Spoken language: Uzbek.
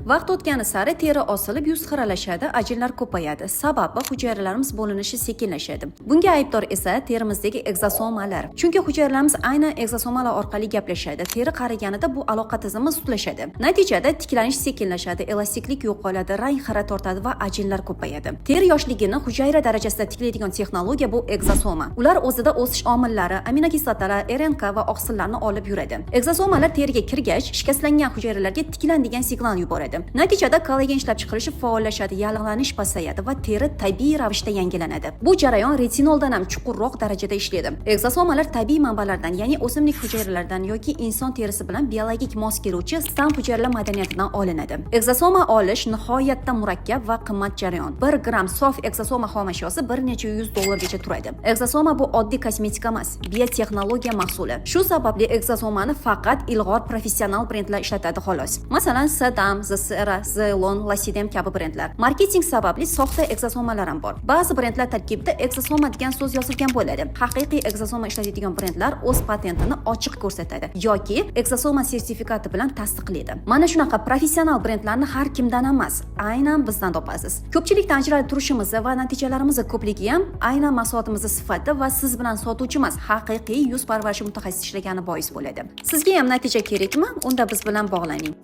Vaqt o'tgani sari teri osilib, yuz xiralashadi, ajinlar ko'payadi. Sababi hujayralarimiz bo'linishi sekinlashadi. Bunga aybdor esa terimizdagi egzosomalar. Chunki hujayralarimiz aynan egzosomalar orqali gaplashadi. Teri qariganida bu aloqa tizimi sustlashadi. Natijada tiklanish sekinlashadi, elastiklik yo'qoladi, rang xira tortadi va ajinlar ko'payadi. Teri yoshligini hujayra darajasida tiklaydigan texnologiya bu egzosoma. Ular o'zida o'sish omillari, aminokislotalar, RNK va oqsillarni olib yuradi. Egzosomalar teriga kirgach, shikastlangan hujayralarga tiklan degan signal yuboradi. Natijada kollagen ishlab chiqarishi faollashadi, yallig'lanish pasayadi va teri tabiiy ravishda yangilanadi. Bu jarayon retinoldan ham chuqurroq darajada ishlaydi. Egzosomalar tabiiy manbalardan, ya'ni o'simlik hujayralaridan yoki inson terisi bilan biologik mos keluvchi stam hujayralar madaniyatidan olinadi. Egzosoma olish nihoyatda murakkab va qimmat jarayon. 1 gram sof egzosoma xomashyosi bir necha $100 turadi. Egzosoma bu oddiy kosmetika emas, biotexnologiya mahsuli. Shu sababli egzosomani faqat ilg'or professional brendlar ishlatadi xolos. Masalan, Sadam, Zesera, Zelon, Lasidem kabi brendlar. Marketing sababli soxta egzosomalar ham bor. Ba'zi brendlar tarkibida egzosoma degan so'z yozilgan bo'ladi. Haqiqiy egzosoma ishlatadigan brendlar o'z patentini ochiq ko'rsatadi yoki egzosoma sertifikati bilan tasdiqlaydi. Mana shunaqa professional brendlarni har kimdan emas, aynan bizdan topasiz. Ko'pchilikdan ajralib turishimiz va natijalarimiz ko'pligi ham aynan mahsulotimiz sifati va siz bilan sotuvchi emas, haqiqiy yuz parvarishi mutaxassis ishlagani bois bo'ladi. Sizga ham natija kerakmi? Unda biz bilan bog'laning.